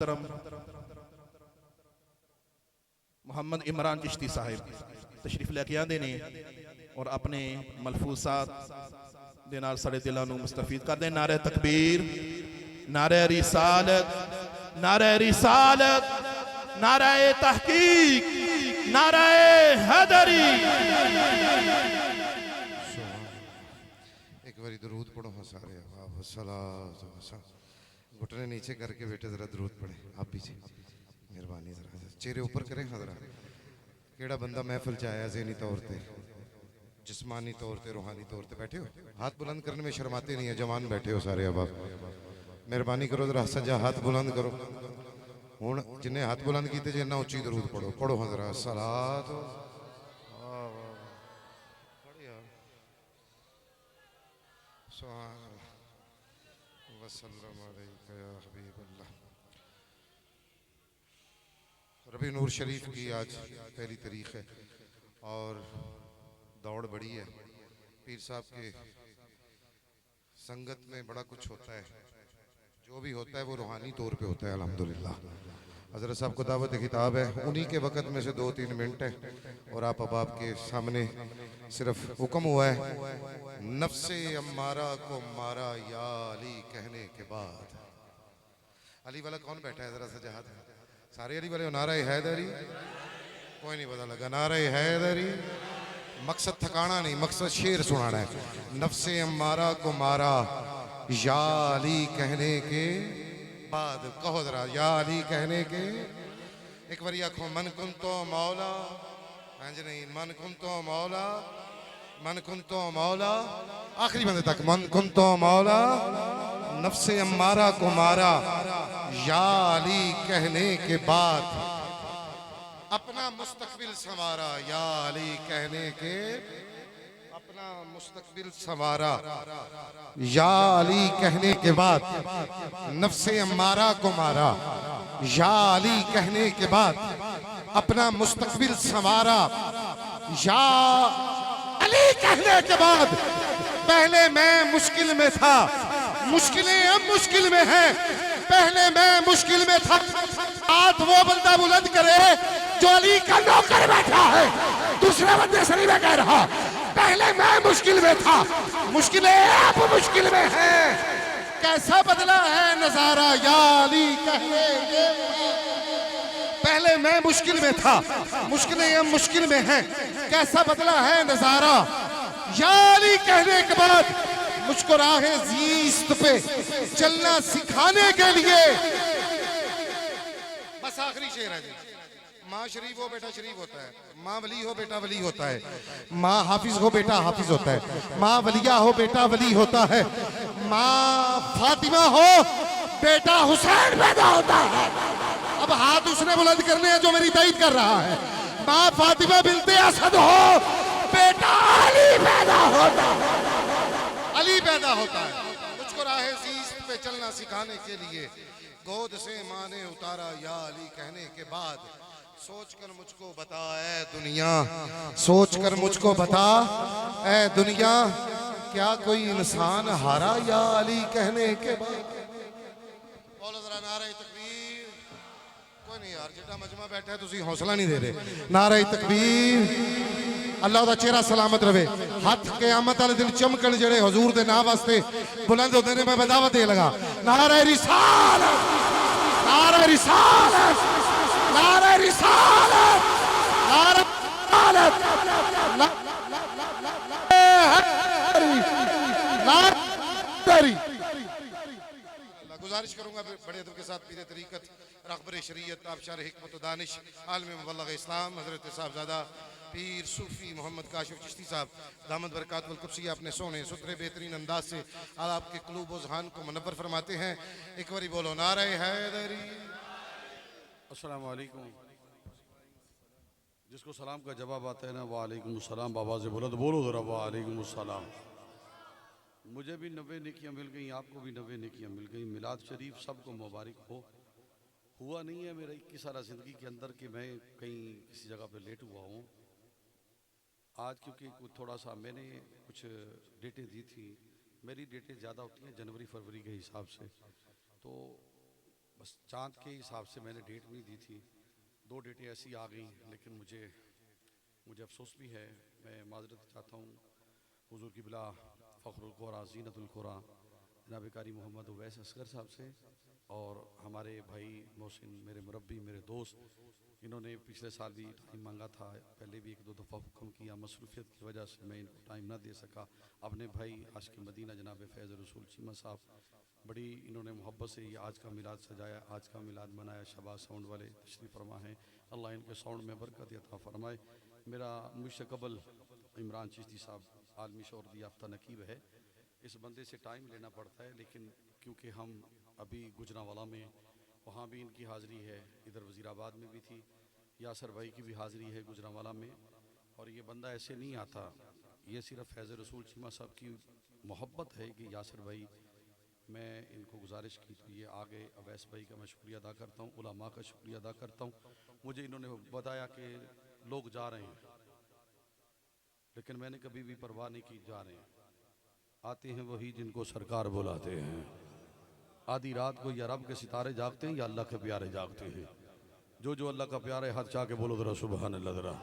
मोहम्मद इमरान चिश्ती साहिब तशरीफ लैके आते ने और अपने मलफूसात दे नाल साडे दिलां नूं मुस्तफीद करदे। नारे तकबीर, नारे रिसालत, नारे रिसालत, नारे तहकीक, नारे हैदरी। एक बारी दरूद पढ़ो हाँ सारे। घुटने नीचे करके बेटे जरा दरूद पढ़े। आप पीछे मेहरबानी जरा चेहरे ऊपर करें। हाँ जरा केड़ा बंदा महफिल च आया ज़हनी तौर पे, जिस्मानी तौर पे, रूहानी तौर पे बैठे हो, हाथ बुलंद करने में शर्माते नहीं है। जवान बैठे हो सारे। अब आप मेहरबानी करो जरा सजा हाथ बुलंद करो। हुण जिन्हें हाथ बुलंद किए जे इन्ना उच्ची दरूद पढ़ो। पढ़ो हाँ जरा सलात रबी नूर शरीफ की आज पहली तारीख है और दौड़ बड़ी है। पीर साहब के संगत में बड़ा कुछ होता है। जो भी होता है वो रूहानी तौर पे होता है। अल्हम्दुलिल्लाह हज़रत साहब को दावत किताब है, उन्हीं के वक़्त में से 2-3 मिनट है और आप अब आपके सामने सिर्फ हुक्म हुआ है नफ्से अम्मारा को मारा या अली कहने के बाद। अली वाला कौन बैठा है? जरा सजा हाथ। सारे अली वाले। नारे हैदरी। कोई नहीं पता लगा। नारे हैदरी। मकसद थकाना नहीं, मकसद शेर सुनाना है। नफ्से अम्मारा को मारा या अली कहने के बाद। कहो जरा या अली कहने के। एक बार आखो मन कुन तो मौला। जी नहीं, मन कुन तो मौला, मन कुन तो मौला। आखिरी बंदे तक मन कुन तो मौला नफ्से अम्मारा को मारा या अली कहने के बाद अपना मुस्तकबिल संवारा। या अली कहने के अपना मुस्तकबिल संवारा। या अली कहने के बाद नफ्से अम्मारा को मारा। या अली कहने के बाद अपना मुस्तकबिल संवारा। या अली कहने के बाद पहले मैं मुश्किल में था, मुश्किलें अब मुश्किल में हैं। पहले मैं मुश्किल में था। हाथ वो बंदा बुलंद करे जो अली का नौकर बैठा है। दूसरे बंदे से नहीं मैं कह रहा, पहले मैं मुश्किल में था, मुश्किलें अब मुश्किल में हैं। कैसा बदला है नजारा या अली कहने के। पहले मैं मुश्किल में था, मुश्किलें अब मुश्किल में हैं। कैसा बदला है नजारा या अली कहने के बाद मुझको राहे जीस्त पे चलना सिखाने के लिए। बस आखिरी शेर है जी। माँ शरीफ हो बेटा शरीफ होता है, माँ वली हो बेटा वली होता है, माँ हाफिज हो बेटा हाफिज होता है, माँ वलिया हो बेटा वली होता है, माँ फातिमा हो बेटा हुसैन पैदा होता है। अब हाथ उसने बुलंद करने हैं जो मेरी तारीफ कर रहा है। माँ फातिमा बिनते असद हो बेटा अली पैदा होता है। अली पैदा होता है। मुझको राहे जीस्त पे चलना सिखाने के लिए गोद से माँ ने उतारा या अली कहने के बाद। सोचकर मुझको बता ए दुनिया, सोचकर मुझको बता ए दुनिया, क्या कोई इंसान हारा या अली कहने के बाद। बोलो जरा नारे तकबीर। कोई नहीं यार, जितना मजमा बैठा है तुसी हौसला नहीं दे रहे। नारे तकबीर। अल्लाह दा चेहरा सलामत रहे। हाथ क़यामत वाले दिन चमकन जेड़े हुजूर दे नाम वास्ते बुलंद होते ने। मैं दावत दे लगा नारे रिसालत, नारे रिसालत, नारे रिसालत, नारे रिसालत। गुजारिश करूंगा बड़े अदब के साथ पीर तरीक़त रहबर शरीयत आबशार हिकमत व दानिश आलम मुबल्लिग़ इस्लाम हज़रत साहबज़ादा पीर सूफ़ी मोहम्मद काशिफ़ चिश्ती साहब दामद बरकातुल क़ुद्सिया अपने सोने सुथरे बेहतरीन अंदाज से आपके क़ुलूब व ज़हान को मुनव्वर फरमाते हैं। एक बारी बोलो नारे हैदरी। अस्सलाम वालेकुम। जिसको सलाम का जवाब आता है ना वालेकुम सलाम, बाबा से बोला तो बोलो ज़रा वालेकुम सलाम। मुझे भी 90 नेकियां मिल गई, आपको भी 90 नेकियां मिल गई। मिलाद शरीफ सबको मुबारक हो। हुआ नहीं है मेरा 21 साल ज़िंदगी के अंदर कि मैं कहीं किसी जगह पे लेट हुआ हूँ। आज क्योंकि थोड़ा सा मैंने कुछ डेटें दी थी, मेरी डेटें ज़्यादा होती हैं जनवरी फरवरी के हिसाब से, तो बस चाँद के हिसाब से मैंने डेट नहीं दी थी, 2 डेटें ऐसी आ गई, लेकिन मुझे अफसोस भी है। मैं माजरत चाहता हूँ हुजूर की बिला फ़ख्रुल क़ुरा ज़ीनतुल क़ुरा जनाब कारी मोहम्मद उवैस असगर साहब से, और हमारे भाई मोहसिन, मेरे मुरब्बी, मेरे दोस्त, इन्होंने पिछले साल भी टाइम मांगा था, पहले भी 1-2 दफ़ा हुक्म किया, मसरूफियत की वजह से मैं इनको टाइम ना दे सका। अपने भाई आशिक़ मदीना जनाब फैज़ रसूल चीमा साहब, बड़ी इन्होंने मोहब्बत से ये आज का मिलाद सजाया, आज का मिलाद मनाया। शहबाज साउंड वाले तशरीफ़ फरमा हैं, अल्लाह इनके साउंड में बरकत अता फरमाए। मेरा मुझसे कबल इमरान चिश्ती साहब आलमी शोहरत याफ्ता नकीब है, इस बंदे से टाइम लेना पड़ता है, लेकिन क्योंकि हम अभी गुजरांवाला में, वहाँ भी इनकी हाज़िरी है, इधर वज़ीराबाद में भी थी, यासर भाई की भी हाज़िरी है गुजरांवाला में, और ये बंदा ऐसे नहीं आता, ये सिर्फ फैज़ रसूल चीमा साहब की मोहब्बत है कि यासर भाई, मैं इनको गुजारिश की तो ये आगे। अवैस भाई का मैं शुक्रिया अदा करता हूँ, उलमा का शुक्रिया अदा करता हूँ। मुझे इन्होंने बताया कि लोग जा रहे हैं, लेकिन मैंने कभी भी परवाह नहीं की, जा रहे हैं। आते हैं वही जिनको सरकार बुलाते हैं, आधी रात को या रब के सितारे जागते हैं या अल्लाह के प्यारे जागते हैं। जो अल्लाह का प्यारे हाथ चाह के बोलो जरा सुबहान अल्लाह। जरा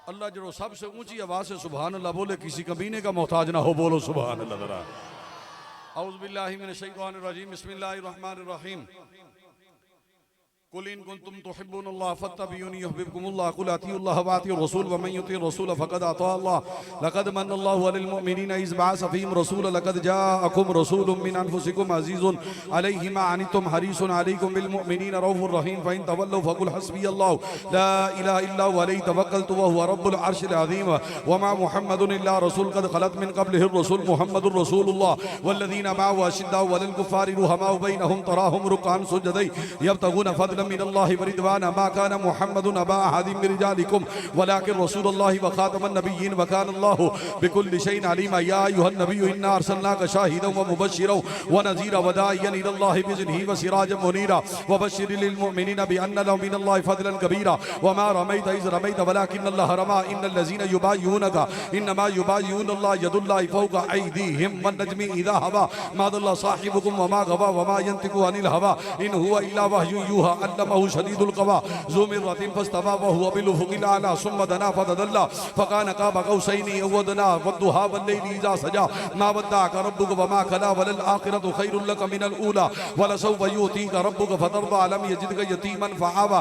अल्लाह जो सबसे ऊंची आवाज़ से सुबहान अल्लाह बोले, किसी कमीने का मोहताज ना हो, बोलो सुबहान अल्लाह। जरा औज़ु बिल्लाहि मिनश शैतानिर रजीम, बिस्मिल्लाहिर रहमानिर रहीम। कुल इन कुंतुम तुहिब्बुनल्लाह फत्तबिऊनी युहब्बुकुमुल्लाह कुल अतीउल्लाह व अतीउर रसूल व मन युतिर रसूल फक़द अता अल्लाह लक़द मन्नल्लाहु अलल मुमिनीना इज़ बअस फ़ीहिम रसूलन लक़द जाअकुम रसूलुम मिन अनफुसिकुम अज़ीज़ुन अलैहि मा अनितुम हरीसुन अलैकुम बिल मुमिनीना रऊफ़ुर रहीम फ़इन तवल्लव फ़क़ुल हस्बियल्लाहु ला इलाहा इल्ला हुव अलैहि तवक्कलतु व हुवा रब्बुल अर्शिल अज़ीम व मा मुहम्मदुन इल्ला रसूल क़द ख़लत मिन क़ब्लिहिर रसूल मुहम्मदुर रसूलुल्लाह वल्लज़ीना मअहु अशिद्दाउ अलल कुफ़्फ़ारि रुहमाउ बैनहुम तराहुम रुक्कान सुजदन यब्तगून फज़लन मिनल्लाहि व रिदवाना मा काना मुहम्मदुन अबा अहदिम मिन रिजालिकुम वलाकिन रसूलुल्लाहि व खातमन नबिय्यीन व काना अल्लाहु बिकुल्लि शैइन अलीमा। या अय्युहन नबिय्यु इन्ना अर्सलनाका शाहिदन व मुबश्शिरन व नज़ीरा व दाइयन इलल्लाहि बिइज़निहि व सिराजन मुनीरा व बश्शिरिल मुमिनीना बिअन्ना लहुम मिनल्लाहि फज़लन कबीरा व मा रमैता इज़ रमैता वलाकिन्नल्लाह रमा इन्नल लज़ीना युबाय्यूनका इन्नमा युबाय्यूनुल्लाह यदुल्लाहि फ़ौक़ा अयदीहिम वन नज्मि इज़ा हवा मा दल्ला साहिबुकुम व मा गवा व मा यंतिकु अनिल हवा इन हुवा इल्ला वह्युन यूहा अल्लमहु शदीदुल क़वा ज़ू मिर्रतिन फ़स्तवा व हुवा बिल उफ़ुक़िल आला सुम्मा दना फ़तदल्ला फ़कान क़ाब क़ौसैनि अव अदना वद्दुहा वल्लैलि इज़ा सजा मा वद्दअका रब्बुका व मा क़ला वलल आख़िरतु ख़ैरुल लक मिनल ऊला वलसौफ़ युअतीका रब्बुका फ़तर्दा अलम यजिदका यतीमन फ़आवा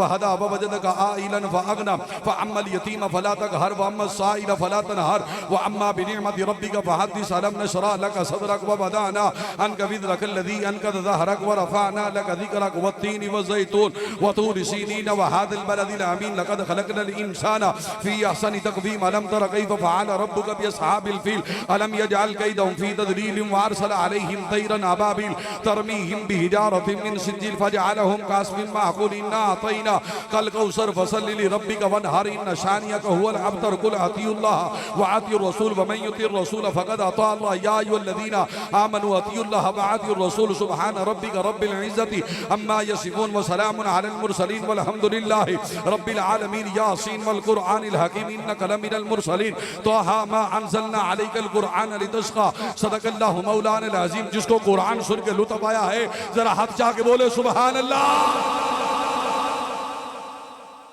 फहदा व वजदका आइलन फ़अग़ना फ़अम्मल यतीम फ़ला तक़हर व अम्मस साइल फ़ला तनहर व अम्मा बिनिअमति रब्बिका फ़हद्दिस अलम नशरह लक सदरक व वदअना अन्का विज़रकल लज़ी अनक़द ज़हरक व रफ़अना लक ज़िक्रक वत्तीन वज़ैतून वतूर सीनीन व हादिल बलदिल अमीन लक़द ख़लक़नल इंसाना फ़ी अहसनि तक़वीम अलम तर कैफ़ फ़अल रब्बुका बिअस्हाबिल फ़ील अलम यजअल कैदहुम फ़ी तदलील व अरसल अलैहिम तैरन अबाबिल तरमीहिम बिहिजारतिन मिन सिज्जिल फ़जअलहुम कअस्फ़िन माअकूल इन्ना अतैना कल कौसर फसल्लि लिरब्बिका वन्हर इन्न शानियका हुवल अबतर कुल अतीउल्लाह व अतीउर रसूल व मन युतिर रसूल फ़क़द अता अल्लाह या अय्युहल्लज़ीना आमनू अतीउल्लाह व अतीउर रसूल सुब्हान रब्बिका रब्बिल इज़्ज़ति अम्मा यसिफ़ून व सलामुन अलल मुरसलीन वल्हम्दुलिल्लाहि रब्बिल आलमीन। यासीन वल कुरआनिल हकीम इन्नका लमिनल मुरसलीन तहा मा अंज़लना अलैकल कुरआन लितश्क़ा सदक़ल्लाहु मौलाना अज़ीम। जिसको कुरान सुन के लुत्फ़ आया है जरा हाथ जाके बोले सुभान अल्लाह।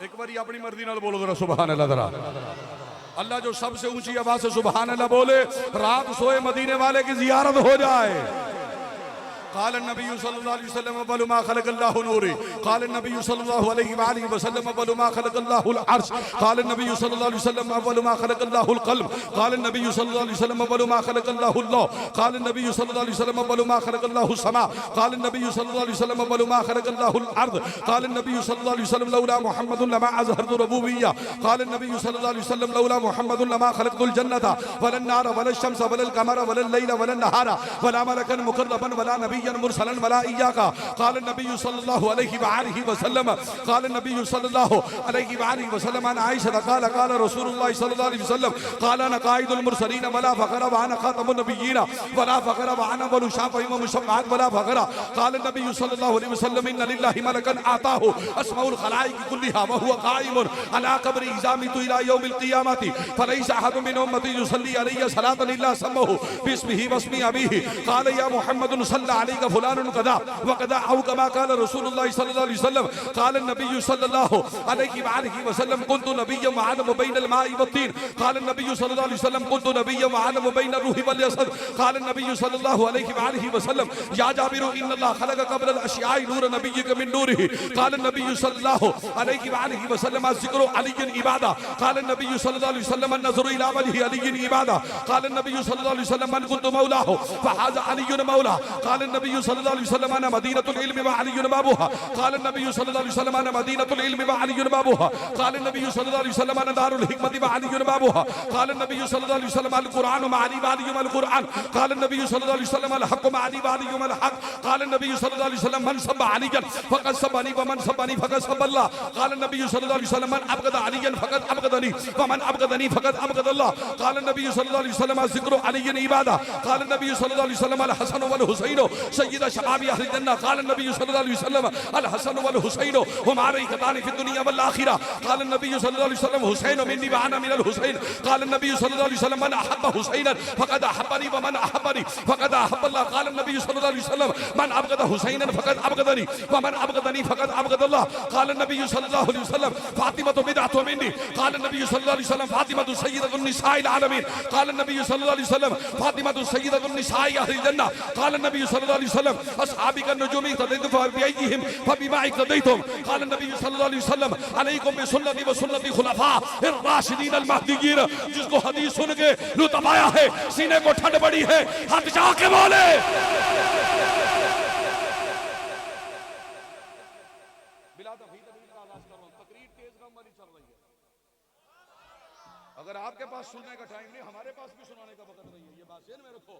एक बारी अपनी मर्जी नाल बोलो जरा सुभान अल्लाह। जरा अल्लाह जो सबसे ऊंची आवाज से सुभान अल्लाह बोले, रात सोए मदीने वाले की जियारत हो जाए। क़ाल नबी सल्लल्लाहु अलैहि वसल्लम अव्वलु मा ख़लक़ल्लाहु नूरी क़ाल नबी सल्लल्लाहु अलैहि वसल्लम अव्वलु मा ख़लक़ल्लाहुल अर्श क़ाल नबी सल्लल्लाहु अलैहि वसल्लम अव्वलु मा ख़लक़ल्लाहुल क़ल्ब क़ाल नबी सल्लल्लाहु अलैहि वसल्लम अव्वलु मा ख़लक़ल्लाहुल लौह क़ाल नबी सल्लल्लाहु अलैहि वसल्लम अव्वलु मा ख़लक़ल्लाहुस समा क़ाल नबी सल्लल्लाहु अलैहि वसल्लम अव्वलु मा ख़लक़ल्लाहुल अर्द क़ाल नबी सल्लल्लाहु अलैहि वसल्लम लौला मुहम्मदुन लमा अज़हरतु रुबूबिय्या क़ाल नबी सल्लल्लाहु अलैहि वसल्लम लौला मुहम्मदुन लमा ख़लक़तुल जन्नता वलन नार वलल शम्स वलल क़मर वलल लैला वलन नहारा वला मलकन मुक़र्रबन वला नबिय्यन मुरसलन वला इय्याका क़ाल नबी सल्लल्लाहु अलैहि वसल्लम क़ाल नबी सल्लल्लाहु अलैहि वसल्लम अन आयशा क़ाल क़ाल रसूलुल्लाह सल्लल्लाहु अलैहि वसल्लम क़ाल अना क़ाइदुल मुरसलीन वला फ़ख़र व अना ख़ातमुन नबिय्यीन वला फ़ख़र व अना अव्वलु शाफ़िईन व मुशफ़्फ़अत वला फ़ख़र क़ाल नबी सल्लल्लाहु अलैहि वसल्लम इन्ना लिल्लाहि मलकन आताहु अस्माउल ख़लाइक़ कुल्लिहा व हुवा क़ाइमुन अला क़ब्रि इज़ामितु इला यौमिल क़ियामति फ़लैसा अहदुन मिन उम्मती युसल्ली अलैहि सलातन इल्ला सम्महु बिस्मिहि व इस्मि अबीहि क़ाल या मुहम्मदुन सल्लल्लाहु अलैका फुलानुन कदा व कदा औ कमा काल रसूलुल्लाह सल्लल्लाहु अलैहि वसल्लम काल नबी सल्लल्लाहु अलैहि वसल्लम कुन्तु नबिय्यन व आदम बैनल माई व तीन काल नबी सल्लल्लाहु अलैहि वसल्लम कुन्तु नबिय्यन व आदम बैन रूहि वल जसद काल नबी सल्लल्लाहु अलैहि वसल्लम या जाबिर इन्नल्लाह खलक क़ब्ल अल अशियाइ नूर नबिय्यिक मिन नूरिही काल नबी सल्लल्लाहु अलैहि वसल्लम ज़िक्र अलीयन इबादा काल नबी सल्लल्लाहु अलैहि वसल्लम नज़रु इला वजहि अलीयन इबादा काल नबी सल्लल्लाहु अलैहि वसल्लम मन कुन्तु मौलाहु फहाज़ा अलीयुन मौला काल नबी सल्लल्लाहु अलैहि वसल्लम अना मदीनतुल इल्म व अलीयुन बाबुहा काल नबी सल्लल्लाहु अलैहि वसल्लम अना मदीनतुल इल्म व अलीयुन बाबुहा काल नबी सल्लल्लाहु अलैहि वसल्लम अना दारुल हिकमति व अलीयुन बाबुहा काल नबी सल्लल्लाहु अलैहि वसल्लम अल कुरान व अली व अलीयुन अल कुरान काल नबी सल्लल्लाहु अलैहि वसल्लम अल हक़ व अली व अलीयुन अल हक़ काल नबी सल्लल्लाहु अलैहि वसल्लम मन सब्बा अलीयन फ़क़द सब्बानी व मन सब्बानी फ़क़द सब्बल्लाह काल नबी सल्लल्लाहु अलैहि वसल्लम मन अबगद अलीयन फ़क़द अबगदनी व मन अबगदनी फ़क़द अबगदल्लाह काल नबी सल्लल्लाहु अलैहि वसल्लम ज़िक्र अलीयन इबादा काल नबी सल्लल्लाहु अलैहि वसल्लम अल हसन वल हुसैन सय्यद शबाबी अहल जन्नह काल नबी सल्लल्लाहु अलैहि वसल्लम अल हसन वल हुसैन हुमा रईक़तानि फ़िद दुनिया वल आखिरह काल नबी सल्लल्लाहु अलैहि वसल्लम हुसैन मिन्नी व अना मिनल हुसैन काल नबी सल्लल्लाहु अलैहि वसल्लम मन अहब्ब हुसैनन फ़क़द अहब्बनी व मन अहब्बनी फ़क़द अहब्बल्लाह काल नबी सल्लल्लाहु अलैहि वसल्लम मन अबगद हुसैनन फ़क़द अबगदनी व मन अबगदनी फ़क़द अबगदल्लाह काल नबी सल्लल्लाहु अलैहि वसल्लम फातिमा बिदअतु मिन्नी काल नबी सल्लल्लाहु अलैहि वसल्लम फातिमा सय्यदतुन निसाइल आलमीन काल नबी सल्लल्लाहु अलैहि वसल्लम फातिमा सय्यदतुन निसाइ अहल जन्नह काल नबी सल्लल्लाहु अलैहि वसल्लम अस्हाबी का नुजूमी तदैतु फबिअय्यिहिम फबिमा इक्तदैतुम काल नबी सल्लल्लाहु अलैहि वसल्लम अलैकुम बिसुन्नती व सुन्नती खुलफा ar-राशिदीन अल-महदीय्यीन जिसको हदीस सुन के लुत्फ आया है सीने को ठंड पड़ी है हाथ जाके बोले अगर आपके पास सुनने का टाइम नहीं हमारे पास भी सुनाने का वक्त नहीं है ये बात ज़हन में रखो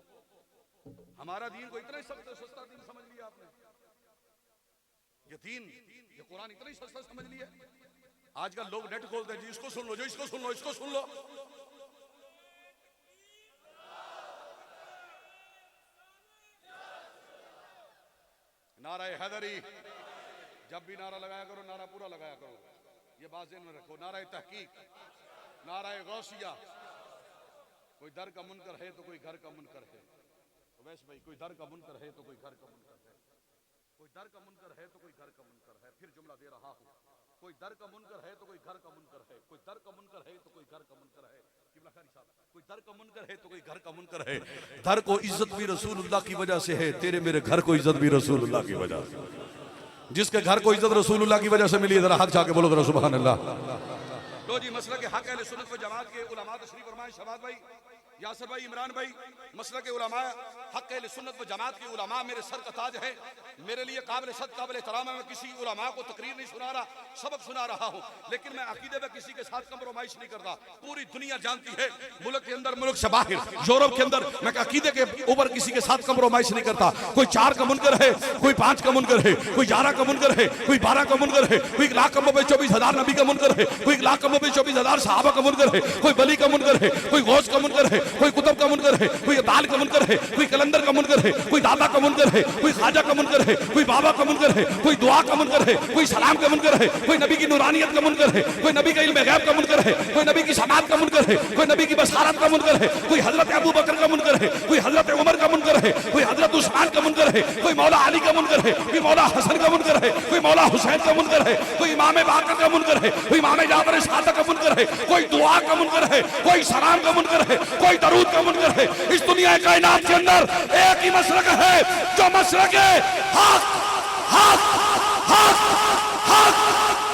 हमारा दीन को इतना ही सस्ता दीन समझ लिया आपने ये दीन ये कुरान इतना ही सस्ता समझ लिया आजकल लोग नेट खोलते हैं जी इसको सुन लो जो इसको सुन लो इसको सुन लो नारा हैदरी जब भी नारा लगाया करो नारा पूरा लगाया करो ये बात ज़हन में रखो नारा तहकीक नारा गौसिया कोई दर का मुनकर है तो कोई घर का मुनकर है तो वैसे भाई कोई दर का मुनकर है तो कोई घर का मुनकर है कोई दर का मुनकर है तो कोई घर का मुनकर है फिर जुमला दे रहा हूँ कोई दर का मुनकर है तो कोई घर का मुनकर है कोई दर का मुनकर है तो कोई घर का मुनकर है कोई दर का मुनकर है तो कोई घर का मुनकर है दर को इज्जत भी रसूलुल्लाह की वजह से है तेरे मेरे घर को इज्जत भी रसूलुल्लाह की वजह से जिसके घर को इज्जत रसूलुल्लाह की वजह से मिली जरा हाथ जाके बोलो जरा सुभान अल्लाह लो जी मसला के हक अहले सुन्नत व जमात के उलमा तशरीफ फरमाए शबाद भाई यासर भाई इमरान भाई मसला के उलमा हक अहले सुन्नत व जमात के उलमा मेरे सर का ताज है मेरे लिए काबिल सद काबिल एहतराम है मैं किसी उलमा को तकरीर नहीं सुना रहा सबक सुना रहा हूँ लेकिन मैं अकीदे में किसी के साथ कंप्रोमाइज नहीं करता पूरी दुनिया जानती है मुल्क के अंदर मुल्क से बाहर यूरोप के अंदर मैं अकीदे के ऊपर किसी के साथ कंप्रोमाइज नहीं करता कोई 4 का मुनकर है कोई 5 का मुनकर है कोई 11 का मुनकर है कोई 12 का मुनकर है कोई 1,24,000 नबी का मुनकर है कोई 1,24,000 सहाबा का मुनकर है कोई वली का मुनकर है कोई गौस का मुनकर है कोई कुतुब का मुनकर है कोई अताल का मुनकर है कोई कलंदर का मुनकर है कोई दादा का मुनकर है कोई ख्वाजा का मुनकर है कोई बाबा का मुनकर है कोई दुआ का मुनकर है कोई सलाम का मुनकर है कोई नबी की नूरानियत का मुनकर है कोई नबी का इल्म गैब का मुनकर है कोई नबी की समात का मुनकर है कोई नबी की बशारत का मुनकर है कोई हजरत अबू बकर का मुनकर है कोई हजरत उमर का मुनकर है कोई हजरत उस्मान का मुनकर है कोई मौला अली का मुनकर है कोई मौला हसन का मुनकर है कोई मौला हुसैन का मुनकर है कोई इमाम बाकर का मुनकर है कोई इमाम जाफर सादिक का मुनकर है कोई दुआ का मुनकर है कोई सलाम का मुनकर है कोई दरूद का मुनकर है इस दुनिया कायनात के अंदर एक ही मसलक है जो मसलक है हक हक हक हक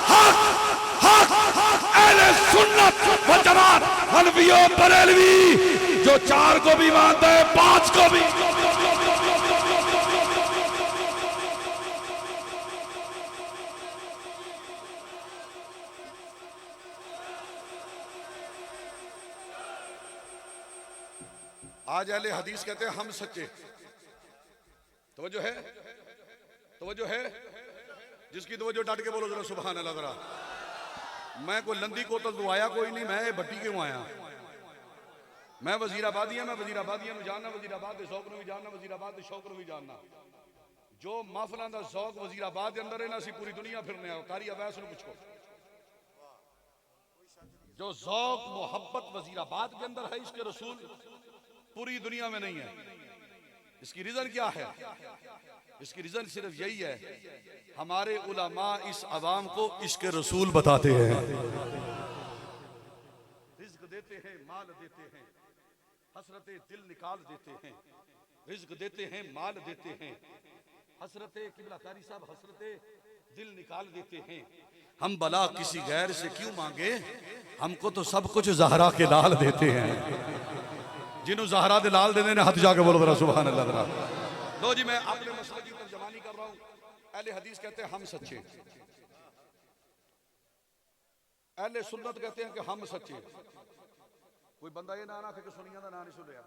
हक हक अहले सुन्नत व जमात हनफी और बरेलवी जो 4 को भी मानता है 5 को भी आज अहले हदीस कहते हैं हम सच्चे तवज्जो है जिसकी तवज्जो डट के बोलो जरा सुभान अल्लाह जरा मैं कोई लंदी कोतल तो आया कोई नहीं मैं भट्टी क्यों आया मैं वजीराबादिया में जानना वजीराबाद के शौक भी जानना वजीराबाद के शौक भी जानना जो महफिलों का शौक वजीराबाद के अंदर है ना असी पूरी दुनिया फिरने कारी अवैस नूं पुछो जो शौक मोहब्बत वजीराबाद के अंदर है इसके रसूल पूरी दुनिया में नहीं है इसकी रीजन क्या है? इसकी रीजन सिर्फ यही है, हमारे उलमा इस अवाम को इश्क रसूल बताते हैं। रिज्क देते हैं, माल देते हैं, हसरते दिल निकाल देते हैं। रिज्क देते हैं, माल देते हैं, हसरते किबला कारी साहब हसरते दिल निकाल देते हैं। हम भला किसी गैर से क्यों मांगे, हमको तो सब कुछ ज़हरा के लाल देते हैं। जिन्हों ज़हरा दे लाल देने ने हाथ जाके बोलो जरा सुभान अल्लाह। जरा लो जी, मैं अपने मसले की तर्जमा नहीं कर रहा हूँ। अहले हदीस कहते हैं हम सच्चे, अहले सुन्नत कहते हैं कि हम सच्चे। कोई बंदा ये ना आखे कि सुनिया का ना नहीं सुनिया।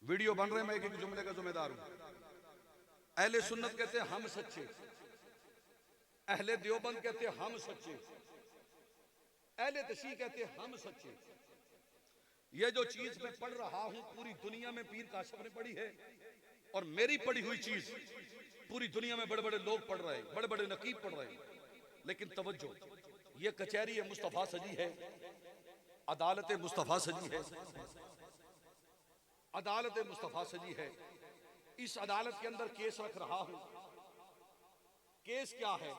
वीडियो बन रहे, मैं एक एक जुमले का जिम्मेदार हूं। अहले सुन्नत कहते हैं हम सच्चे, अहले देवबंद कहते हैं हम सच्चे, अहले तशीह कहते हैं हम सच्चे। ये जो चीज मैं पढ़ रहा हूं पूरी दुनिया में पीर काशिफ ने पढ़ी है, और मेरी पढ़ी हुई चीज पूरी दुनिया में बड़े बड़े लोग पढ़ रहे हैं, बड़े बड़े नकीब पढ़ रहे हैं। लेकिन तवज्जो, ये कचहरी है मुस्तफा सजी है, अदालत मुस्तफा सजी है, अदालत मुस्तफा सजी है। इस अदालत के अंदर केस रख रहा हूं। केस क्या है?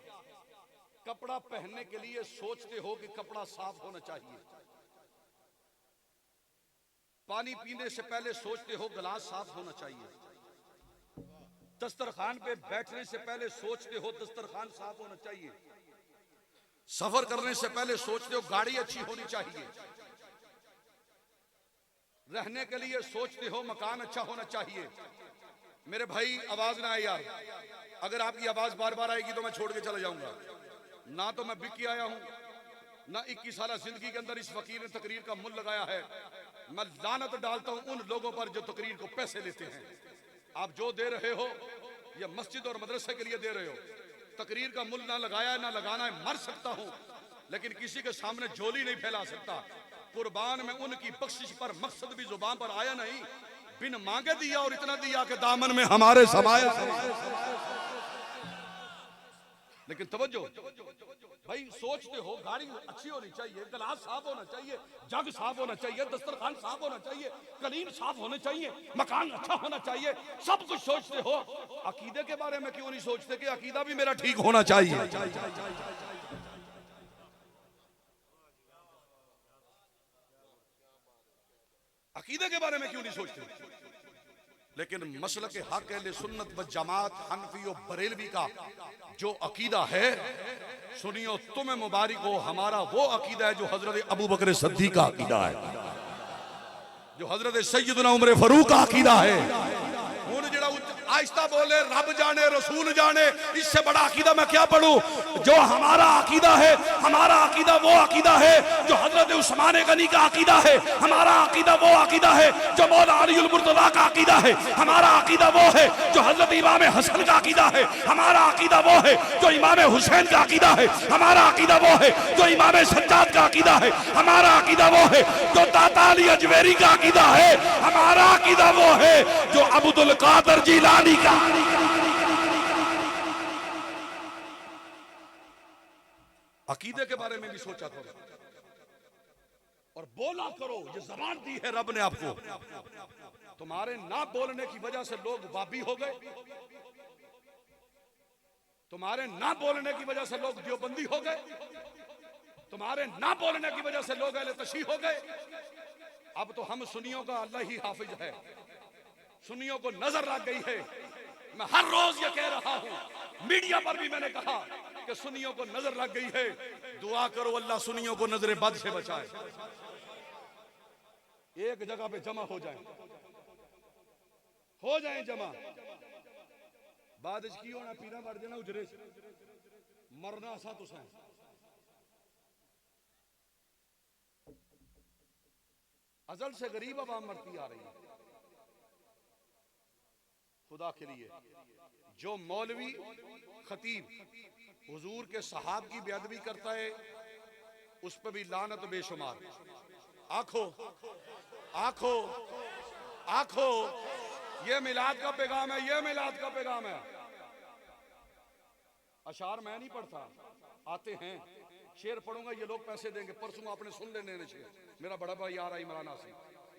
कपड़ा पहनने के लिए सोचते हो कि कपड़ा साफ होना चाहिए, पानी पीने से पहले सोचते हो गिलास साफ होना चाहिए, दस्तरखान पे बैठने से पहले सोचते हो दस्तरखान साफ होना चाहिए, सफर करने से पहले सोचते हो गाड़ी अच्छी होनी चाहिए, रहने के लिए सोचते हो मकान अच्छा होना चाहिए। मेरे भाई आवाज ना आए यार, अगर आपकी आवाज बार बार आएगी तो मैं छोड़ के चला जाऊंगा। ना तो मैं बिक के आया हूं, ना 21 साल जिंदगी के अंदर इस फकीर ने तकरीर का मुल लगाया है। मैं लानत डालता हूं उन लोगों पर जो तकरीर को पैसे लेते हैं। आप जो दे रहे हो ये मस्जिद और मदरसे के लिए दे रहे हो। तकरीर का मुल ना लगाया ना लगाना है, मर सकता हूं लेकिन किसी के सामने झोली नहीं फैला सकता। कुर्बान में उनकी बख्शिश पर मकसद भी जुबान पर आया नहीं, बिन मांगे दिया और इतना दिया कि दामन में हमारे समाया। लेकिन तवज्जो भाई, सोचते हो गाड़ी अच्छी होनी चाहिए, गिलास साफ होना चाहिए, जग साफ होना चाहिए, दस्तरखान साफ होना चाहिए, कलीन साफ होने चाहिए, मकान अच्छा होना चाहिए, सब कुछ सोचते हो। अकीदे के बारे में क्यों नहीं सोचते कि अकीदा भी मेरा ठीक होना चाहिए? अकीदे के बारे में क्यों नहीं सोचते? लेकिन मसलक हक अहले सुन्नत व जमात हनफी और बरेलवी का जो अकीदा है, सुनियो तुम्हें मुबारक हो, हमारा वो अकीदा है जो हजरत अबू बकर सिद्दीक का अकीदा है, जो हजरत सैयदना उमर फारूक का अकीदा है। आहिस्ता बोले, रब जाने रसूल जाने, इससे बड़ा अकीदा मैं क्या पढ़ूं? जो हमारा अकीदा है, हमारा अकीदा वो अकीदा है जो हजरत उस्मान गनी का अकीदा है। हमारा अकीदा वो अकीदा है जो मौला अली अल मुर्तज़ा का अकीदा है। हमारा अकीदा वो है जो हजरत इमाम हसन का अकीदा है। हमारा अकीदा वो है जो इमाम हुसैन का अकीदा है। हमारा अकीदा वो है जो इमाम सज्जाद का अकीदा है। हमारा अकीदा वो है जो दाता अली अजमेरी का अकीदा है। हमारा अकीदा वो है जो अब्दुल कादिर जिलानी का। अकीदे के बारे में भी सोचा करो और बोला करो। ये जबान दी है रब ने आपको। तुम्हारे ना बोलने की वजह से लोग वाबी हो गए, तुम्हारे ना बोलने की वजह से लोग देवबंदी हो गए, तुम्हारे ना बोलने की वजह से लोग अहले तशीह हो गए। अब तो हम सुन्नियों का अल्लाह ही हाफिज है, सुन्नियों को नजर लग गई है। मैं हर रोज ये कह रहा हूं, मीडिया पर भी मैंने कहा कि सुन्नियों को नजर लग गई है। दुआ करो अल्लाह सुन्नियों को नजर बद से बचाए। एक जगह पे जमा हो जाए जमा। बाद की होना पीना मर जाना उजरे मरना सा तुसें। अजल से गरीब आवाम मरती आ रही है। खुदा के लिए जो मौलवी खतीब हुजूर के सहाब की बेअदबी करता है उस पर भी लानत बेशुमार। आंखों आंखों आंखों, ये मिलाद का पैगाम है, ये मिलाद का पैगाम है। अशार मैं नहीं पढ़ता, आते हैं शेर पढ़ूंगा, ये लोग पैसे देंगे। परसों आपने सुन लेने शेर, मेरा बड़ा भाई आ रहा है इमराना से,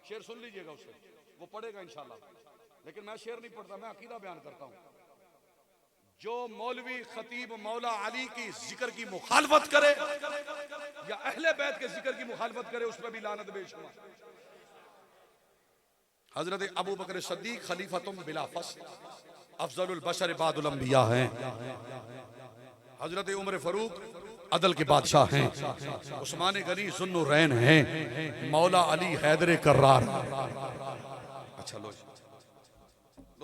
शेर सुन लीजिएगा उससे। वो पढ़ेगा इंशाल्लाह, लेकिन मैं शेर नहीं पढ़ता, मैं अकीदा बयान करता हूं। जो मौलवी खतीब मौला अली की जिक्र की मुखालफत करे या अहले बैत के जिक्र की मुखालफत करे, उस पर भी लानत बेशुमार। हजरत अबू बकर सद्दीक खलीफतुम बिला फस्ल अफजलुल बशर बादुल अंबिया हैं। हजरत उमर फारूक अदल के बादशाह हैं। उस्मान गनी ज़ुन्नुरैन हैं। मौला अली हैदर कर्रार। अच्छा लो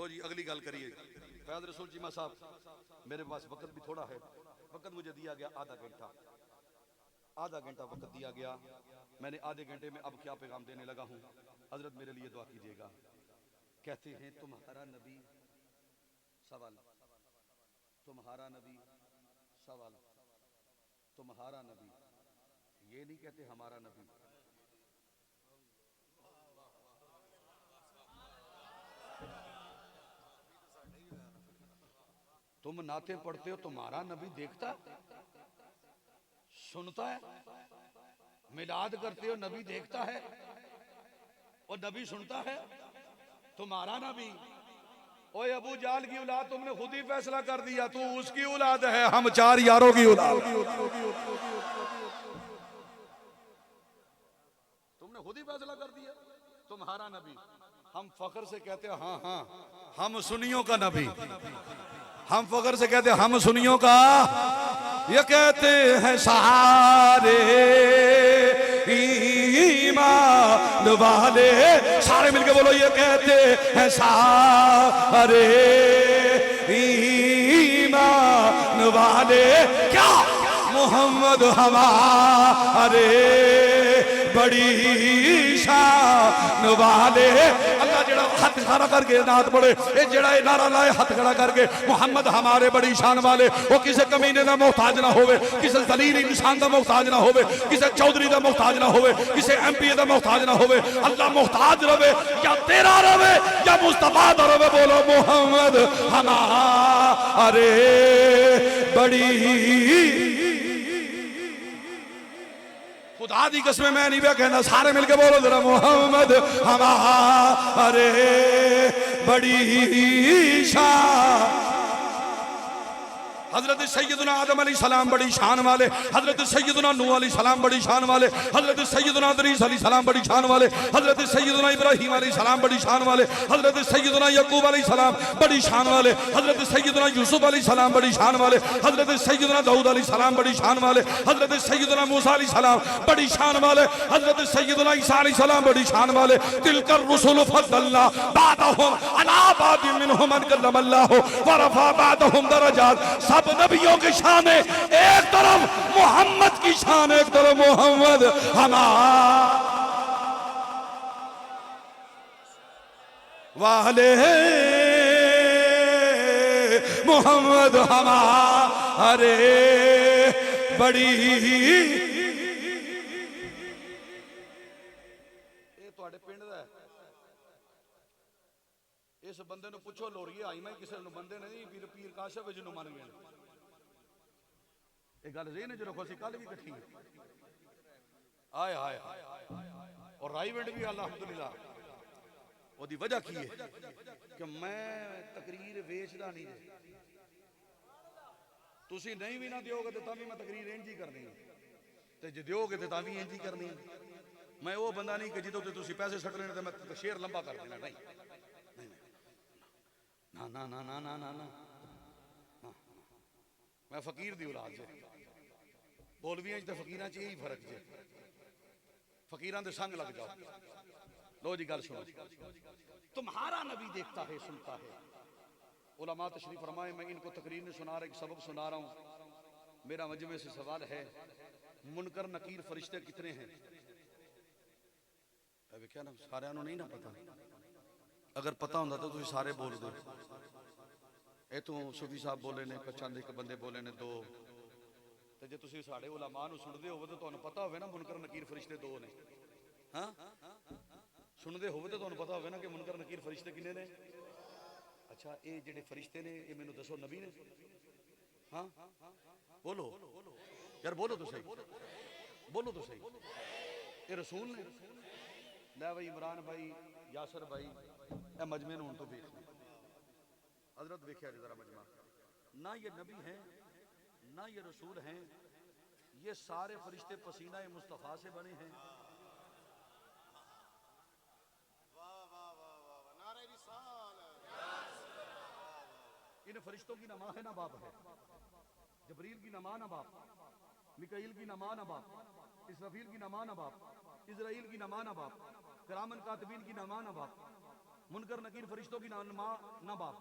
जी अगली गल करिए। फैज़ रसूल चीमा साहब, मेरे पास वक्त भी थोड़ा है, वक्त मुझे दिया गया आधा घंटा वक्त दिया गया। मैंने आधे घंटे में अब क्या पैगाम देने लगा हूँ। हजरत मेरे लिए दुआ कीजिएगा। कहते हैं तुम्हारा नबी सवाल, तुम्हारा नबी सवाल, तुम्हारा नबी, ये नहीं कहते हमारा नबी। तुम नाते पढ़ते हो, तुम्हारा नबी देखता सुनता है। मिलाद करते हो, नबी देखता है और नबी सुनता है। तुम्हारा नबी, ओए अबू जाल की औलाद, तुमने खुद ही फैसला कर दिया, तू उसकी औलाद है, हम चार यारों की औलाद। तुमने खुद ही फैसला कर दिया तुम्हारा नबी। हम फख्र से कहते हैं हाँ हाँ हम सुन्नियों का नबी। हम फख्र से कहते हैं हम सुन्नियों का। ये कहते हैं सारे ईमान वाले, सारे मिलके बोलो, ये कहते हैं सारे ईमान वाले, क्या मोहम्मद हमारे बड़ी शान वाले। अल्लाह जेड़ा हाथ खड़ा करके नात पढ़े, ये जेड़ा ये नारा लाए हाथ खड़ा करके, मोहम्मद हमारे बड़ी शान वाले, वो किसी कमीने का मोहताज ना होवे, किसी दलील इंसान का मोहताज ना होवे, किसी चौधरी का मोहताज ना होवे, किसी MP का मोहताज ना होवे। अल्लाह मोहताज रवे या तेरा रवे या मुस्तफा दा रवे। बोलो मोहम्मद हमारे बड़ी। खुदा दी कसम मैं नहीं कहना, सारे मिलके बोलो जरा, मोहम्मद हमारे बड़ी शान। हजरत सैयदना आदम अलैहि सलाम बड़ी शान वाले, हजरत सैयदना नूह अलैहि सलाम बड़ी शान वाले, हजरत सैयदना इदरीस अलैहि सलाम बड़ी शान वाले, हजरत सैयदना इब्राहीम अलैहि सलाम बड़ी शान वाले, हजरत सैयदना यकूब अलैहि सलाम बड़ी शान वाले, हजरत सैयदना यूसुफ अलैहि सलाम बड़ी शान वाले, हजरत सैयदना दाऊद अलैहि सलाम बड़ी शान वाले, हजरत सैयदना मूसा अलैहि सलाम बड़ी शान वाले, हजरत सैयदना ईसा अलैहि सलाम बड़ी शान वाले। तिलकर रुसुल फद्दलना बादहुम अला बादिन मिनहुम मन कल्लमल्लाहु व रफा बादहुम दरजात। सब नबियों की शान है एक तरफ, मोहम्मद की शान एक तरफ, मोहम्मद हमारा वाले, मोहम्मद हमारे बड़ी। ये तुहाडे पिंड दा है। इस बंदे ने पुछो लोरिए आई मैं किसी बंदे ने नहीं पीर पीर काशिफ जिन्हों मन गए। ये गल ज़हन च रखो, कल भी इकट्ठी आए हाय और राईवेंट भी अल्हम्दुलिल्लाह। ओदी वजह की है कि मैं तकरीर वेचदा नहीं, तुसी नहीं भी ना दियोगे तो भी मैं तकरीर इंज ही करनी है, ते जे दियोगे तो भी इंज ही करनी है। मैं वो बंदा नहीं कि जिदों ते तुसी पैसे सटने तो मैं शेर लंबा कर देना, नहीं ना ना ना ना ना ना ना। मैं फकीर दी औलाद से, मौलवियां ते फकीरां च यही फर्क है, फकीरां दे संग लग जाओ। लो जी गल सुनो, तुम्हारा नबी देखता है सुनता है। उलमा तशरीफ फरमाए, मैं इनको तकरीर में सुना रहा, एक सबक सुना रहा हूँ। मेरा मजमे से सवाल है, मुनकर नकीर फरिश्ते कितने हैं? अबे क्या ना सारे नहीं ना पता, अगर पता होता तो तुम सारे बोल दो। ये तो सूफी साहब बोले ने, चंद एक बंदे बोले ने दो, तो जे तुम साढ़े उलमा नूं सुनते हो तो तुहानूं पता होवे ना मुनकर नकीर फरिश्ते दो ने। हाँ सुनते हो तो तुहानूं पता होवे ना कि मुनकर नकीर फरिश्ते किन्ने ने। अच्छा ये जेडे फरिश्ते ने ये मैनूं दसो नबी ने? हाँ बोलो यार, बोलो तो सही, बोलो तो सही, ये रसूल ने? लै भाई इमरान भाई, यासर भाई, ए मजमे नूं तो देख ली हजरत देखिया जरा मजमा, ना ये नबी हैं ना ये रसूल हैं, ये सारे फरिश्ते पसीना मुस्तफ़ा से बने हैं। इन फरिश्तों की नमा है ना बाप है, जबरील की नमा ना बाप, मिकाईल की नमा ना बाप, इसराफील की नमा ना बाप, इजराइल की नमा ना बाप, किरामन कातिबीन की नमा ना बाप, मुनकर नकीर फरिश्तों की नमा ना बाप,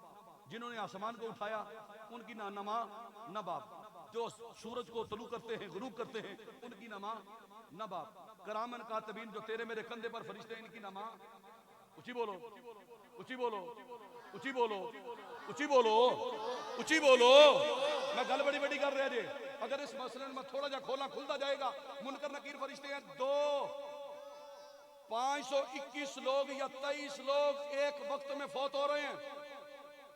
जिन्होंने आसमान को उठाया उनकी नमा ना बाप, जो सूरज को तलू करते हैं गुरूब करते हैं उनकी नमा ना बाप, किरामन कातिबीन जो तेरे मेरे कंधे पर फरिश्ते हैं इनकी नमा। ऊंची बोलो, ऊंची बोलो, ऊंची बोलो, ऊंची बोलो, ऊंची बोलो। मैं गल बड़ी बड़ी कर रहा जी, अगर इस मसले में थोड़ा जा खोला खुलता जाएगा। मुनकर नकीर फरिश्ते हैं दो, 521 लोग या 23 लोग एक वक्त में फौत हो रहे हैं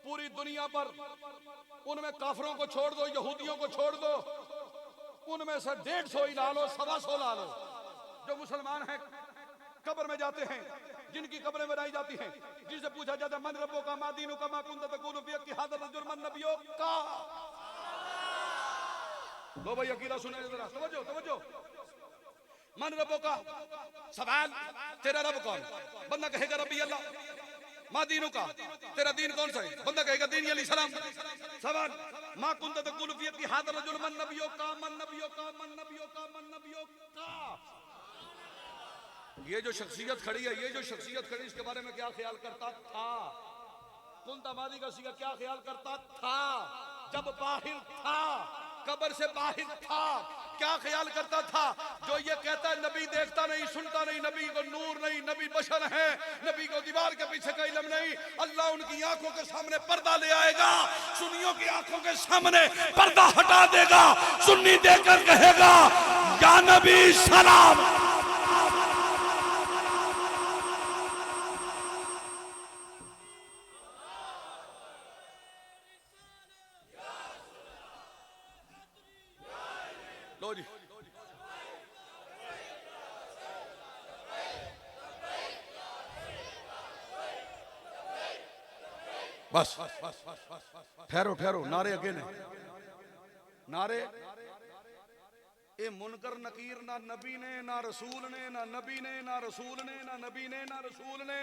पूरी दुनिया पर। उनमें काफरों को छोड़ दो, यहूदियों को छोड़ दो, उनमें से 150 ही ला लो, 125 ला लो जो मुसलमान हैं कब्र में जाते हैं, जिनकी कब्रें बनाई जाती हैं, जिनसे पूछा जाता है मन रब्बो का मादीनु का मा कुंत तकुलु फी कि हादर रजुल मन नबियो का। लो भाई अकीदा सुने जरा, समझो समझो। मन रब्बो का सवाल, तेरा रब कौन? बंदा कहेगा रब्बी अल्लाह। मादीनु का, तेरा दीन कौन सा है? बंदा कहेगा दीन अली सलाम। सवाल, मा कुंत तकुलु फी कि हादर रजुल मन नबियो का, मन नबियो का, मन नबियो का, मन नबियो का। ये जो शख्सियत खड़ी है, ये जो शख्सियत खड़ी, इसके बारे में क्या ख्याल करता था? कुंता मादी का सीगा क्या ख्याल करता था? जब बाहिर था, कब्र से बाहिर था, क्या ख्याल करता था? जो ये कहता है नबी देखता नहीं सुनता नहीं, नबी को नूर नहीं, नबी बशर है, नबी को दीवार के पीछे का इल्म नहीं, अल्लाह उनकी आंखों के सामने पर्दा ले आएगा, सुन्नियों की आंखों के सामने पर्दा हटा देगा, सुन्नी देखकर कहेगा या नबी सलाम। लो जी, बस ठहरो ठहरो, नारे अगे ने नारे। ये मुनकर नकीर ना नबी ने ना रसूल ने, ना नबी ने ना रसूल ने, ना नबी ने ना रसूल ने।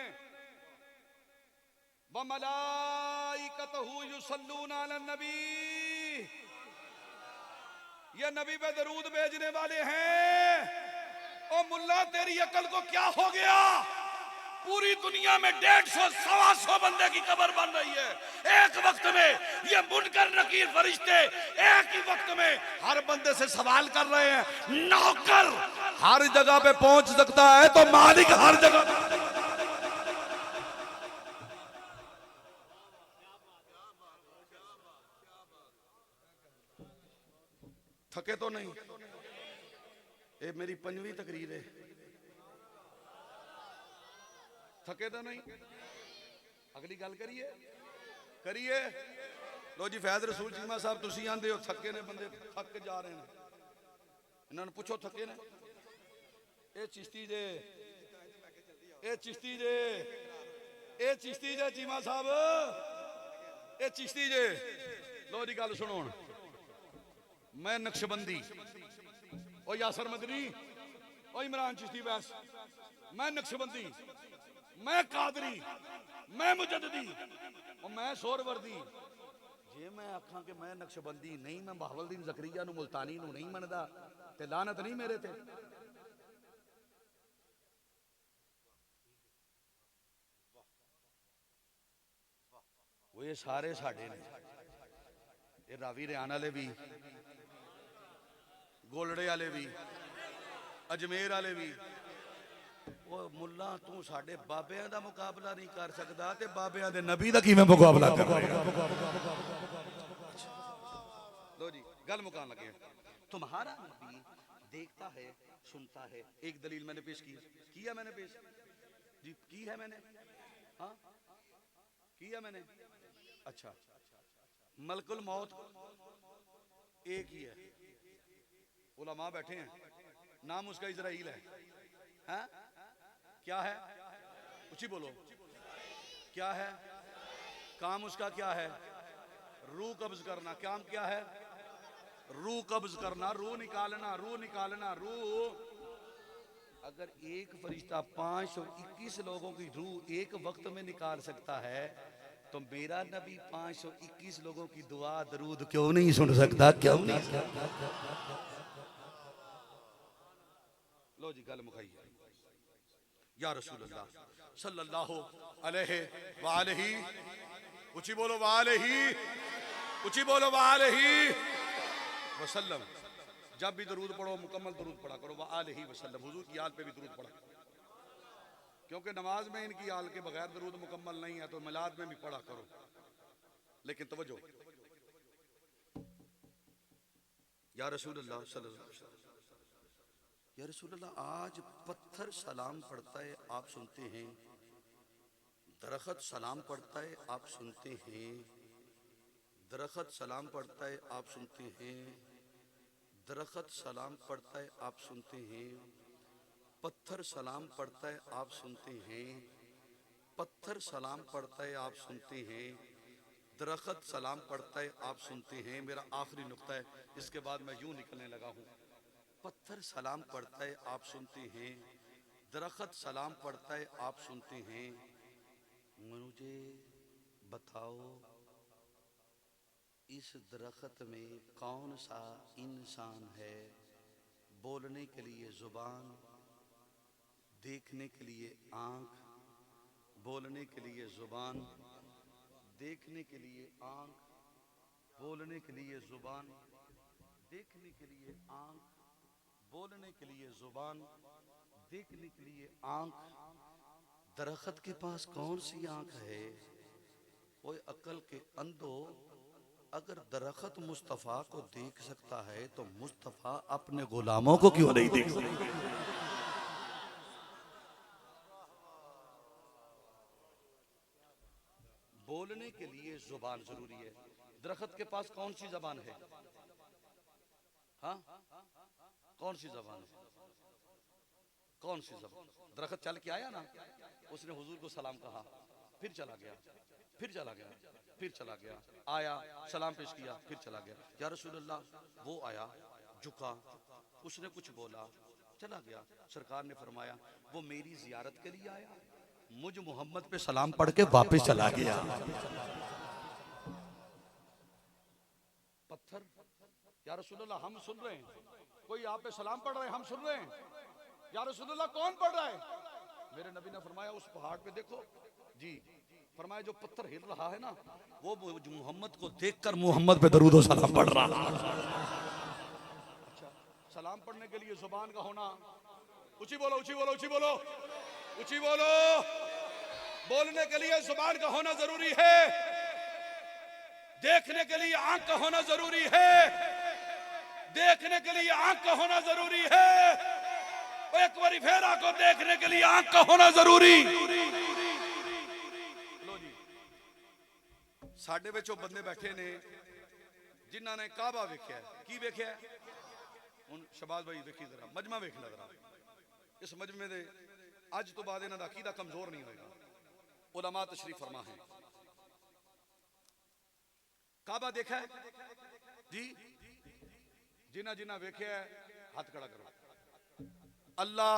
व मलाइकतहु युसल्लूना अलन नबी, ये नबी पे दरूद भेजने वाले हैं। ओ मुल्ला तेरी अकल को क्या हो गया? पूरी दुनिया में 150 125 बंदे की कब्र बन रही है एक वक्त में। ये मुनकर नकीर फरिश्ते एक ही वक्त में हर बंदे से सवाल कर रहे हैं। नौकर हर जगह पे पहुंच सकता है तो मालिक हर जगह। थके तो नहीं? ये मेरी 5वीं तकरीर है। थके तो नहीं? अगली गल करिए करिए। लो जी फैज रसूल चीमा साहब, तुसी आंदे हो थके ने बंदे, थक के जा रहे हैं, इन्होंने पूछो थके ने? ये चिश्ती जे, ये चिश्ती जे, ये चिश्ती जे चीमा साहब, ये चिश्ती जे। लो जी गल सुनो, मैं नक्शबंदी, ओ यासर मदनी, ओ इमरान चिश्ती बैस, मैं नक्शबंदी, मैं कादरी, मैं मुजद्दिदी और मैं सोहरवर्दी। जे मैं आखां कि मैं नक्शबंदी नहीं, मैं बहावलदीन ज़करिया नूं मुल्तानी नूं नहीं मनदा ते लानत नहीं मेरे ते। वो ये सारे साडे ने, ये रावी रियान वाले भी, गोलड़े वाले भी, अजमेर वाले भी। वो मुल्ला तू साडे बाबियां दा मुकाबला नहीं कर सकदा ते बाबियां दे नबी दा किवें मुकाबला करेगा? लो जी गल मुकान लगे। तुम्हारा नबी देखता है सुनता है। एक दलील मैंने पेश की, किया मैंने पेश जी, की है मैंने, हाँ किया मैंने। अच्छा, मलकुल मौत एक ही है, उलमा बैठे हैं, नाम उसका इजराइल है। हाँ क्या है? ऊंची बोलो, क्या है? काम उसका क्या है? रूह कब्ज करना। काम क्या है? रूह कब्ज करना, रूह निकालना, रूह निकालना, रूह। अगर एक फरिश्ता 521 लोगों की रूह एक वक्त में निकाल सकता है, तो मेरा नबी 521 लोगों की दुआ दरूद क्यों नहीं सुन सकता? क्यों नहीं? लो जी, गल मुकाई। या रसूल अल्लाह सल्लल्लाहु अलैहि वालैहि, ऊंची बोलो वालैहि, ऊंची बोलो वालैहि वसल्लम। जब भी दरूद पढ़ो मुकम्मल दरूद पढ़ा करो, वालैहि वसल्लम। हुजूर की आल पे भी दरूद पढ़ा, क्योंकि नमाज में इनकी आल के बगैर दरूद मुकम्मल नहीं है, तो मिलाद में भी पढ़ा करो। लेकिन तवज्जो, या रसूल अल्लाह सल्लल्लाहु अलैहि वसल्लम, या रसूल अल्लाह, आज पत्थर सलाम पढ़ता है आप सुनते हैं, दरख्त सलाम पढ़ता है आप सुनते हैं, दरख्त सलाम पढ़ता है आप सुनते हैं, दरख्त सलाम पढ़ता है आप सुनते हैं, पत्थर सलाम पढ़ता है आप सुनते हैं, पत्थर सलाम पढ़ता है आप सुनते हैं, दरख्त सलाम पढ़ता है आप सुनते हैं। मेरा आखिरी नुक्ता है, इसके बाद मैं यूं निकलने लगा हूं। पत्थर सलाम पढ़ता है आप सुनते हैं, दरख्त सलाम पढ़ता है आप सुनते हैं। मुझे बताओ, इस दरख्त में कौन सा इंसान है? बोलने के लिए जुबान, देखने के लिए आंख, बोलने के लिए जुबान, देखने के लिए आंख, बोलने के लिए जुबान, देखने के लिए आंख, बोलने के लिए जुबान, देखने के लिए आंख। दरख्त के पास कौन सी आंख है? ओए अक्ल के अंधो, अगर दरख्त मुस्तफ़ा को देख सकता है तो मुस्तफ़ा अपने गुलामों को क्यों नहीं देख सकता? बोलने के लिए जुबान जरूरी है। दरख्त के पास कौन सी जबान है? हाँ, कौन सी जबान है? कौन सी जबान? दरख्त चल के आया ना, उसने हुजूर को सलाम कहा, फिर चला गया, फिर चला गया, फिर चला गया, आया सलाम पेश किया, फिर चला गया। या रसूल अल्लाह, वो आया, झुका, उसने कुछ बोला, चला गया। सरकार ने फरमाया, वो मेरी जियारत के लिए आया, मुझ मोहम्मद पे सलाम पढ़ के वापस चला गया। पत्थर, या रसूल अल्लाह, हम सुन रहे हैं, कोई आप पे सलाम पढ़ रहे हैं, हम सुन रहे हैं। या रसूल अल्लाह, कौन पढ़ रहा है? मेरे नबी ने फरमाया, उस पहाड़ पे देखो जी। फरमाया, जो पत्थर हिल रहा है ना, वो मोहम्मद को देखकर मोहम्मद पे दरूद व सलाम पढ़ रहा है। अच्छा, सलाम पढ़ने के लिए जुबान का होना, ऊंची बोलो, ऊंची बोलो, ऊंची बोलो, ऊंची बोलो। बोलने के लिए जुबान का होना जरूरी है, देखने के लिए आंख का होना जरूरी है, देखने के लिए आंख का होना जरूरी है। एक बारी फिर आंखों देखने के लिए आंख का होना जरूरी। लो जी, साडे विचों बंदे बैठे ने जिन्हां ने काबा वेख्या। की वेख्या? हुण शहबाज भाई देखी जरा, मजमा वेखना जरा। इस मजमे दे अज तो बाद इन्हां दा अकीदा कमजोर नहीं होएगा। उलमा तशरीफ फरमा है। काबा देखा है जी? जिन्हां जिन्हां वेख्या हाथ खड़ा करो। अल्लाह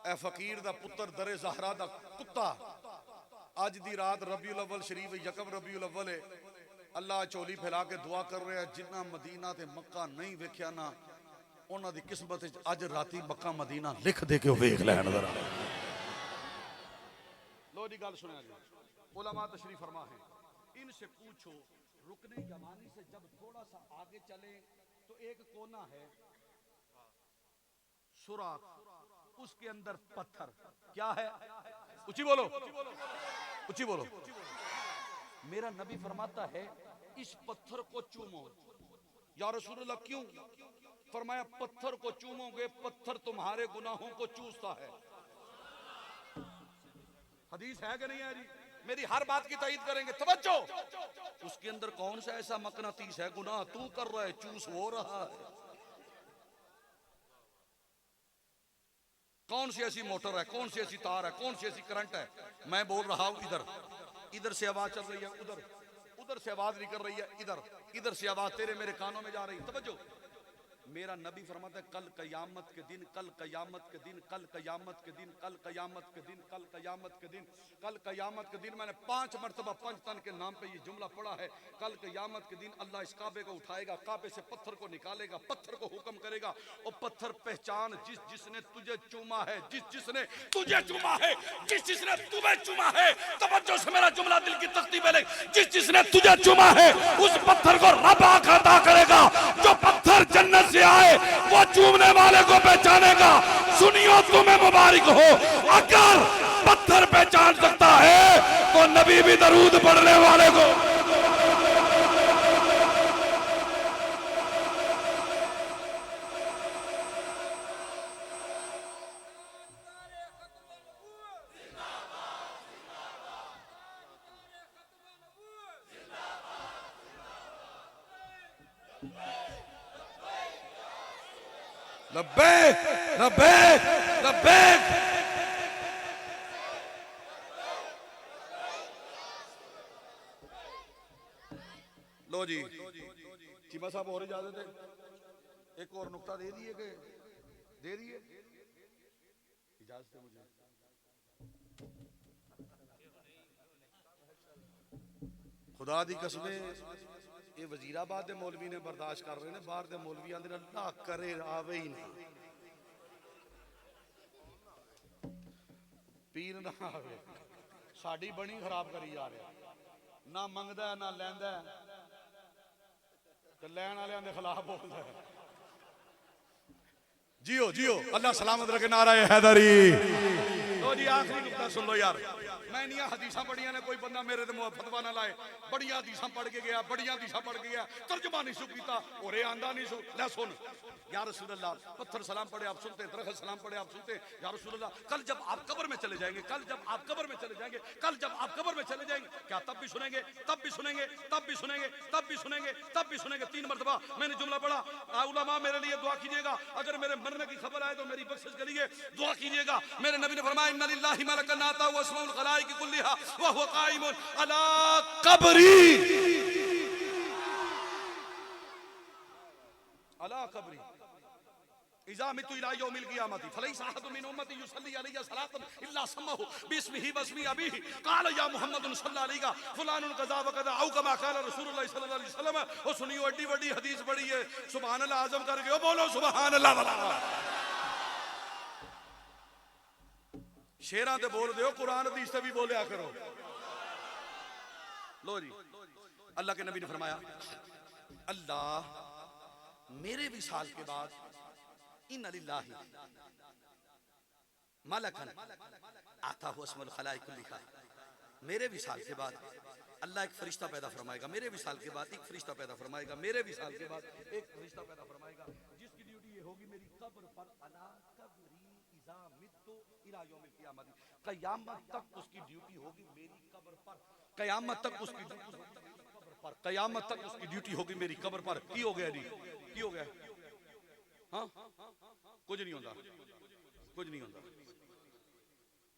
ए फकीर दा पुत्र दरे ज़हरा दा कुत्ता अज दी रात रबीउल अव्वल शरीफ यकम रबीउल अव्वल है। अल्लाह चोली फैला के दुआ कर रहे हैं, जिन्ना मदीना ते मक्का नहीं वेख्या ना, उन्हां दी किस्मत अज राती मक्का मदीना लिख दे के वेख लैण जरा। लो जी, गल सुनिया जी। उलमा तशरीफ फरमा है, इनसे पूछो, रुकने जमानी से जब थोड़ा सा आगे चले तो एक कोना है, सुराख, उसके अंदर पत्थर। क्या है? ऊंची बोलो, ऊंची बोलो। मेरा नबी फरमाता है, इस पत्थर को चूमो। या रसूल अल्लाह, क्यों? फरमाया, पत्थर को चूमोगे, पत्थर तुम्हारे गुनाहों को चूसता है। हदीस है कि नहीं है जी? मेरी हर बात की तायीद करेंगे। तवज्जो, उसके अंदर कौन सा ऐसा मकनातीस है? गुनाह तू कर रहा है, चूस हो रहा है। कौन सी ऐसी मोटर है, कौन सी ऐसी तार है, कौन सी ऐसी करंट है। मैं बोल रहा हूं इधर, इधर से आवाज चल रही है उधर, उधर से आवाज निकल रही है इधर, इधर से आवाज तेरे मेरे कानों में जा रही है। तवज्जो, मेरा नबी फरमाता है कल कयामत के दिन, कल कयामत के दिन, कल कयामत के दिन, कल कयामत के दिन, कल कयामत के दिन, कल कयामत के दिन। मैंने 5 मरतबा पंचतन के नाम पे ये जुमला पढ़ा है। कल कयामत के दिन अल्लाह इस काबे को उठाएगा, काबे से पत्थर को निकालेगा, पत्थर को हुक्म करेगा, और पत्थर पहचान जिस जिसने तुझे चूमा है, जिस जिसने तुझे चूमा है, जिस जिसने तुम्हें चूमा है। तवज्जो से मेरा जुमला दिल की तख्ती पे ले, जिस जिसने तुझे चूमा है उस पत्थर को रब आंख अता करेगा। जो पत्थर जन्नत से आए वो चूमने वाले को पहचानेगा। सुनियो तुम्हें मुबारक हो, अगर पत्थर पहचान सकता है तो नबी भी दरूद पढ़ने वाले को। लब्बैक लब्बैक लब्बैक। लो जी, चीमा साहब और इजाजत है, एक और नुक्ता दे दिए कि दे दिए इजाजत है मुझे। खुदा दी कसमें ये वजीराबाद के मौलवी ने बर्दाश्त कर रहे हैं, बाहर के मौलवी आंदे ने अल्लाह करे आवे ही ना, पीर ना आवे। साड़ी बनी खराब करी जा रहा, ना मंगदा है ना लैंदा है, तो लैन वाले के खिलाफ बोलता है। जियो जियो, अल्लाह सलामत रखे, नारा हैदरी। तो जी आखिरी नुकता सुन लो यार, मैं इनिया हदीसा पढ़िया ने, कोई बंदा मेरे ते फतवा ना लाए। बड़िया हदीसा पढ़ के गया, बड़िया हदीसा पढ़ के गया, तर्जुमा नहीं सु कीता, और आंदा नहीं सु। ले सुन या रसूल अल्लाह, पत्थर सलाम पढ़े आप सुनते, दरख्त सलाम पढ़े आप सुनते। या रसूल अल्लाह, कल जब आप कब्र में चले जाएंगे, कल जब आप कब्र में चले जाएंगे, कल जब आप कब्र में चले जाएंगे, क्या तब भी सुनेंगे, तब भी सुनेंगे, तब भी सुनेंगे, तब भी सुनेंगे, तब भी सुनेंगे। 3 मरतबा मैंने जुमला पढ़ा। उलमा मेरे लिए दुआ कीजिएगा, अगर मेरे मरने की खबर आए तो मेरी बख्शिश करिए, दुआ कीजिएगा। मेरे नबी ने फरमाया इन्ना लिल्लाहि मलकन आता व अस्माउल खलाइक कुल्लिहा व हुवा काइमुन अला कब्री, अला कब्री इज़ा मितु इला यौमिल क़ियामति फलैसा अहदुन मिन उम्मती युसल्ली अलैया सलातन इल्ला सम्महु बिस्मिही वस्मी अबीही क़ाल या मुहम्मदुन सल्लल्लाहु अलैहि फलानुन कज़ा व कज़ा औ कमा क़ाल रसूलुल्लाह सल्लल्लाहु अलैहि वसल्लम। ओ सुनियो, एडी बड़ी हदीस बड़ी है, सुभान अल्लाह आज़म करके ओ बोलो सुभान अल्लाह वाला। शेरां ते बोल दो, कुरान हदीस से भी बोलिया करो। लो जी, अल्लाह के नबी ने फरमाया अल्लाह मेरे विसाल के बाद इन्ना लिल्लाहि मलकन आताहु अस्माउल खलाइक कुल्लिहा, मेरे विसाल के बाद अल्लाह एक फरिश्ता पैदा फरमाएगा, मेरे विसाल के बाद एक फरिश्ता पैदा फरमाएगा, मेरे विसाल के बाद एक फरिश्ता पैदा फरमाएगा, जिसकी ड्यूटी ये होगी मेरी कब्र पर अला कब्री इज़ा मित्तु इला यौमिल क़ियामत, क़यामत तक उसकी ड्यूटी होगी मेरी कब्र पर, क़यामत तक उसकी ड्यूटी कब्र पर, क़यामत तक उसकी ड्यूटी होगी मेरी कब्र पर। की हो गया जी, की हो गया? हाँ कुछ नहीं होता, कुछ नहीं होता।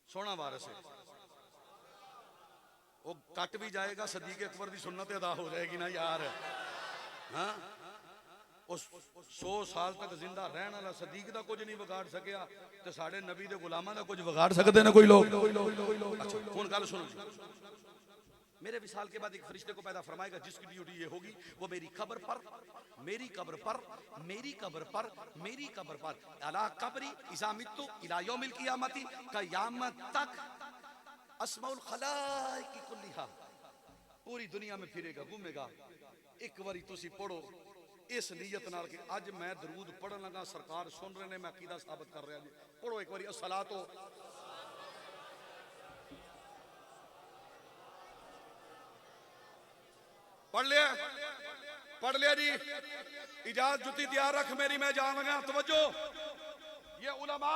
सोना वारस है, वो कट भी जाएगा, सदीक अकबर की सुन्नत अदा हो जाएगी ना यार। हाँ उस 100 साल तक जिंदा रहने वाला सदीक का कुछ नहीं बिगाड़ सकिया, तो साढ़े नबी के गुलामां का कुछ बिगाड़ सकते हैं कोई लोग? अच्छा हुण गल सुनो, मेरे विसाल के बाद एक फरिश्ते को पैदा फरमाएगा, जिसकी ड्यूटी ये होगी वो मेरी कब्र पर, मेरी कब्र पर, मेरी कब्र पर, मेरी कब्र पर अला कब्री इज़ा मित्तु इला यौमिल क़ियामति, क़यामत तक अस्माउल खलाइक कुल्लिहा, पूरी दुनिया में फिरेगा, घूमेगा। एक बारी तुसी पढ़ो इस नीयत नाल कि अज मैं दरूद पढ़न लगा, सरकार सुन रहे ने, मैं अकीदा साबित कर रहा जी। पढ़ो एक बारी अस्सलातो, पढ़ लिया जी। इजाजत जुती तैयार रख मेरी, मैं जान लगा। तवज्जो, ये उलमा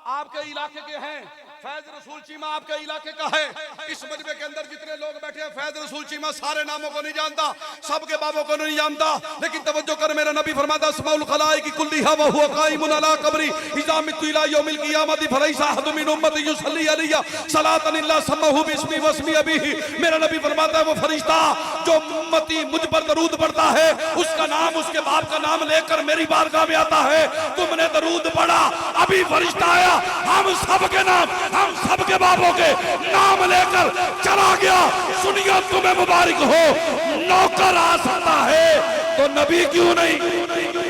आपके इलाके के हैं, फैज रसूल चीमा आपके इलाके का है। इस मजबे के अंदर जितने लोग बैठे हैं फैज रसूल चीमा सारे नामों को नहीं जानता, सबके बाबों को नहीं जानता, लेकिन तवज्जो कर, मेरा नबी फरमाता अस्माउल खलाइक कुल्लिहा व हुवा काइमुन अला कब्री इज़ा मितु इला यौमिल क़ियामति फलैसा अहदु मिन उम्मती युसल्ली अलैया सलातन इल्ला सम्महु बिस्मी वस्मी अबीही। मेरा नबी फरमाता है वो फरिश्ता जो उम्मती मुझ पर दरूद पढ़ता है उसका नाम उसके बाप का नाम लेकर मेरी बारगाह में आता है। तुमने दरूद पढ़ा, अभी फरिश्ता आया, हम सबके नाम, हम सबके बापों के नाम लेकर चला गया। सुनिए तुम्हें मुबारक हो, नौकर आ सकता है तो नबी क्यों नहीं।